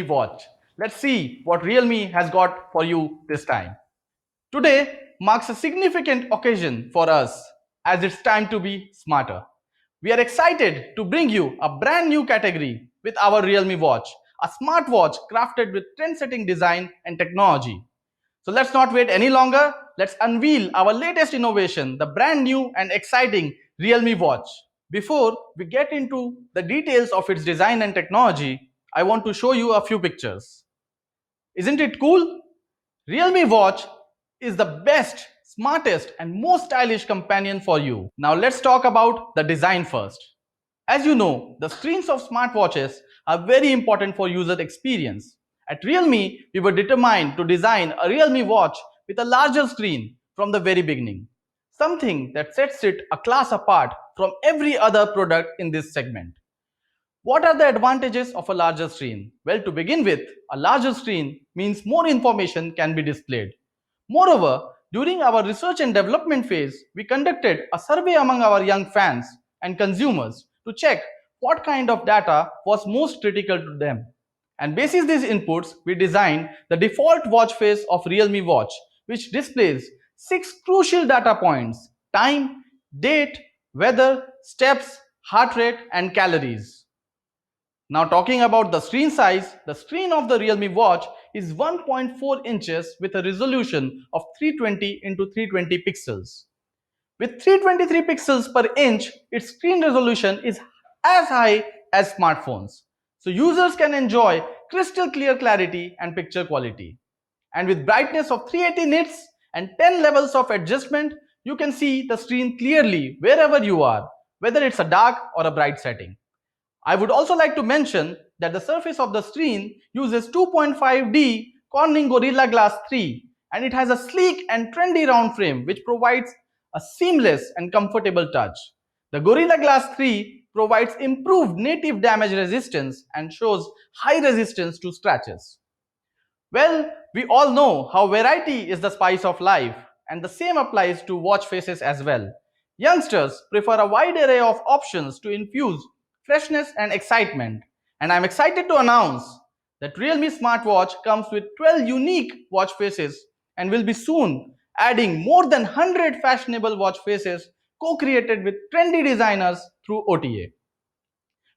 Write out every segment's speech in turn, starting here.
Watch. Let's see what Realme has got for you this time. Today marks a significant occasion for us as it's time to be smarter. We are excited to bring you a brand new category with our Realme Watch, a smartwatch crafted with trend-setting design and technology. So let's not wait any longer. Let's unveil our latest innovation, the brand new and exciting Realme Watch. Before we get into the details of its design and technology, I want to show you a few pictures. Isn't it cool? Realme Watch is the best, smartest, and most stylish companion for you. Now let's talk about the design first. As you know, the screens of smartwatches are very important for user experience. At Realme, we were determined to design a Realme watch with a larger screen from the very beginning. Something that sets it a class apart from every other product in this segment. What are the advantages of a larger screen? Well, to begin with, a larger screen means more information can be displayed. Moreover, during our research and development phase, we conducted a survey among our young fans and consumers to check what kind of data was most critical to them. And basis these inputs, we designed the default watch face of Realme Watch, which displays 6 crucial data points: time, date, weather, steps, heart rate, and calories. Now talking about the screen size, the screen of the Realme watch is 1.4 inches with a resolution of 320 into 320 pixels. With 323 pixels per inch, its screen resolution is as high as smartphones. So users can enjoy crystal clear clarity and picture quality. And with brightness of 380 nits and 10 levels of adjustment, you can see the screen clearly wherever you are, whether it's a dark or a bright setting. I would also like to mention that the surface of the screen uses 2.5D Corning Gorilla Glass 3, and it has a sleek and trendy round frame which provides a seamless and comfortable touch. The Gorilla Glass 3 provides improved native damage resistance and shows high resistance to scratches. Well, we all know how variety is the spice of life, and the same applies to watch faces as well. Youngsters prefer a wide array of options to infuse freshness and excitement, and I'm excited to announce that Realme smartwatch comes with 12 unique watch faces and will be soon adding more than 100 fashionable watch faces co-created with trendy designers through OTA.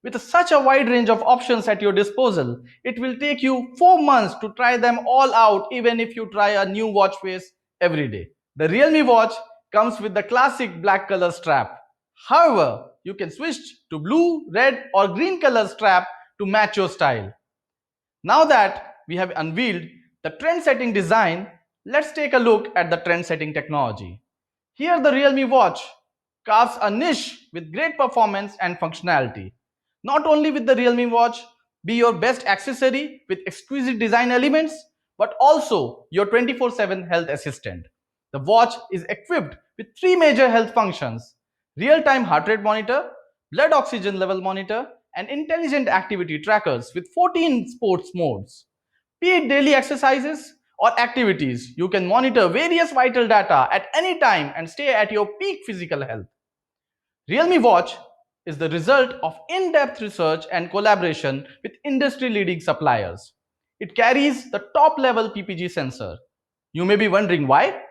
With such a wide range of options at your disposal, it will take you 4 months to try them all out even if you try a new watch face every day. The Realme watch comes with the classic black color strap. However, you can switch to blue, red or green color strap to match your style. Now that we have unveiled the trend-setting design, let's take a look at the trend-setting technology. Here the Realme watch carves a niche with great performance and functionality. Not only will the Realme watch be your best accessory with exquisite design elements, but also your 24/7 health assistant. The watch is equipped with three major health functions: real-time heart rate monitor, blood oxygen level monitor, and intelligent activity trackers with 14 sports modes. Be it daily exercises or activities, you can monitor various vital data at any time and stay at your peak physical health. Realme Watch is the result of in-depth research and collaboration with industry-leading suppliers. It carries the top-level PPG sensor. You may be wondering why?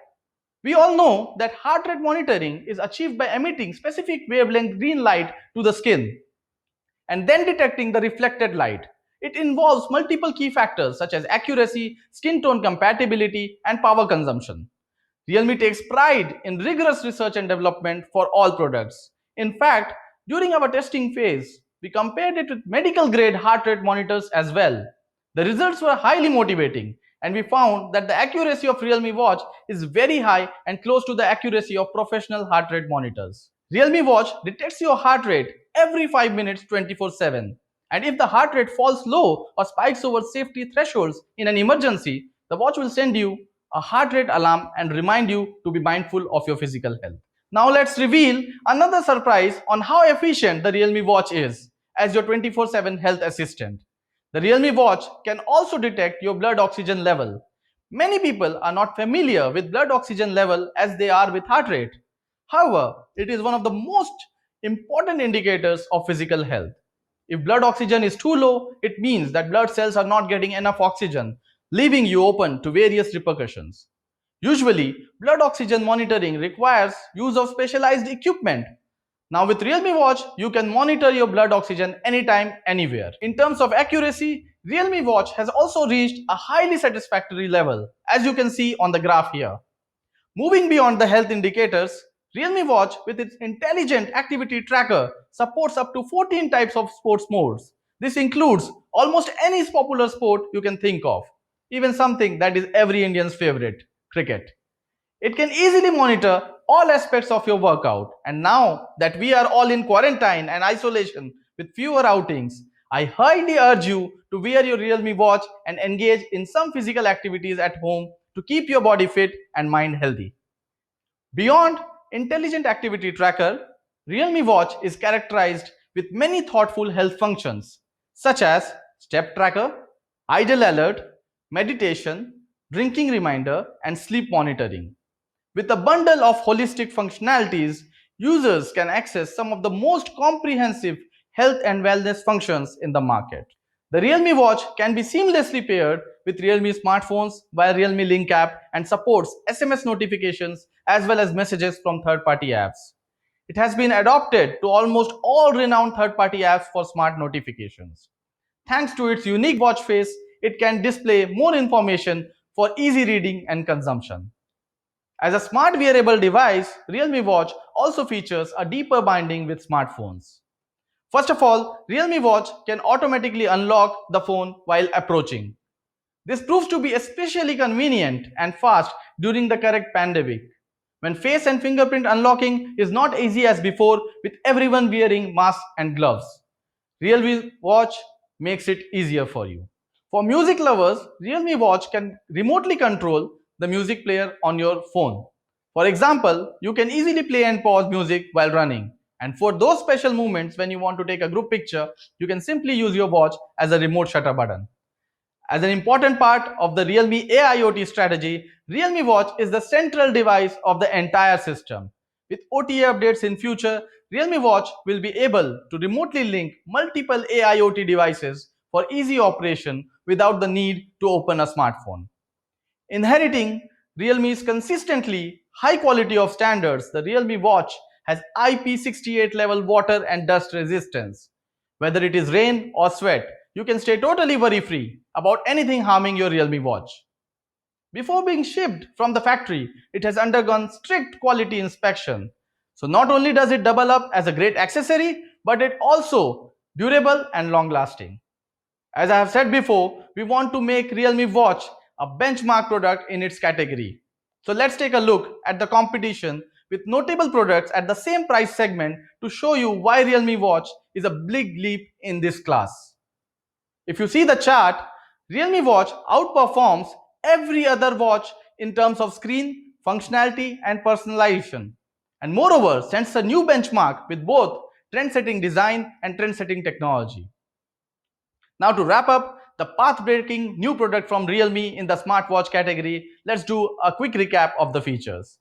We all know that heart rate monitoring is achieved by emitting specific wavelength green light to the skin and then detecting the reflected light. It involves multiple key factors such as accuracy, skin tone compatibility, and power consumption. Realme takes pride in rigorous research and development for all products. In fact, during our testing phase, we compared it with medical grade heart rate monitors as well. The results were highly motivating, and we found that the accuracy of Realme Watch is very high and close to the accuracy of professional heart rate monitors. Realme Watch detects your heart rate every 5 minutes 24/7. And if the heart rate falls low or spikes over safety thresholds in an emergency, the watch will send you a heart rate alarm and remind you to be mindful of your physical health. Now let's reveal another surprise on how efficient the Realme Watch is as your 24/7 health assistant. The Realme Watch can also detect your blood oxygen level. Many people are not familiar with blood oxygen level as they are with heart rate. However, it is one of the most important indicators of physical health. If blood oxygen is too low, it means that blood cells are not getting enough oxygen, leaving you open to various repercussions. Usually, blood oxygen monitoring requires use of specialized equipment. Now with Realme Watch, you can monitor your blood oxygen anytime, anywhere. In terms of accuracy, Realme Watch has also reached a highly satisfactory level, as you can see on the graph here. Moving beyond the health indicators, Realme Watch with its intelligent activity tracker supports up to 14 types of sports modes. This includes almost any popular sport you can think of, even something that is every Indian's favorite, cricket. It can easily monitor all aspects of your workout. And now that we are all in quarantine and isolation with fewer outings, I highly urge you to wear your Realme watch and engage in some physical activities at home to keep your body fit and mind healthy. Beyond intelligent activity tracker, Realme Watch is characterized with many thoughtful health functions such as step tracker, idle alert, meditation, drinking reminder, and sleep monitoring. With a bundle of holistic functionalities, users can access some of the most comprehensive health and wellness functions in the market. The Realme Watch can be seamlessly paired with Realme smartphones via Realme Link app and supports SMS notifications as well as messages from third-party apps. It has been adopted to almost all renowned third-party apps for smart notifications. Thanks to its unique watch face, it can display more information for easy reading and consumption. As a smart wearable device, Realme Watch also features a deeper binding with smartphones. First of all, Realme Watch can automatically unlock the phone while approaching. This proves to be especially convenient and fast during the current pandemic, when face and fingerprint unlocking is not easy as before with everyone wearing masks and gloves. Realme Watch makes it easier for you. For music lovers, Realme Watch can remotely control the music player on your phone. For example, you can easily play and pause music while running. And for those special moments when you want to take a group picture, you can simply use your watch as a remote shutter button. As an important part of the Realme AIoT strategy, Realme Watch is the central device of the entire system. With OTA updates in future, Realme Watch will be able to remotely link multiple AIoT devices for easy operation without the need to open a smartphone. Inheriting Realme's consistently high quality of standards, the Realme Watch has IP68 level water and dust resistance. Whether it is rain or sweat, you can stay totally worry free about anything harming your Realme Watch. Before being shipped from the factory, it has undergone strict quality inspection. So not only does it double up as a great accessory, but it also durable and long lasting. As I have said before, we want to make Realme Watch a benchmark product in its category. So let's take a look at the competition with notable products at the same price segment to show you why Realme Watch is a big leap in this class. If you see the chart, Realme Watch outperforms every other watch in terms of screen, functionality, and personalization. And moreover, sets a new benchmark with both trend-setting design and trend-setting technology. Now to wrap up the path-breaking new product from Realme in the smartwatch category, let's do a quick recap of the features.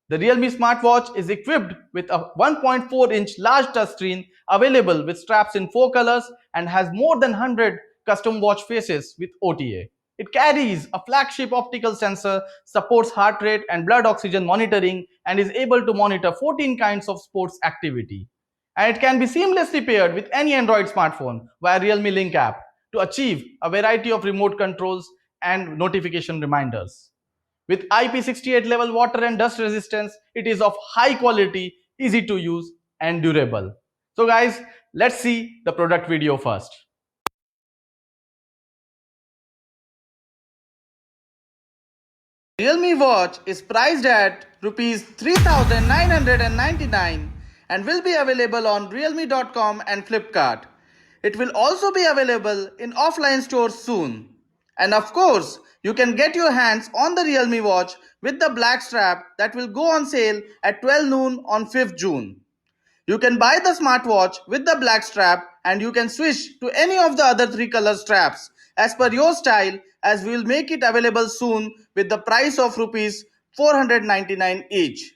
The Realme smartwatch is equipped with a 1.4-inch large touchscreen available with straps in 4 colors and has more than 100 custom watch faces with OTA. It carries a flagship optical sensor, supports heart rate and blood oxygen monitoring, and is able to monitor 14 kinds of sports activity. And it can be seamlessly paired with any Android smartphone via Realme Link app to achieve a variety of remote controls and notification reminders. With IP68 level water and dust resistance, it is of high quality, easy to use, and durable. So, guys, let's see the product video first. Realme Watch is priced at Rs 3999 and will be available on realme.com and Flipkart. It will also be available in offline stores soon. And of course, you can get your hands on the Realme Watch with the black strap that will go on sale at 12 noon on 5th June. You can buy the smartwatch with the black strap and you can switch to any of the other 3 color straps as per your style, as we will make it available soon with the price of Rs 499 each.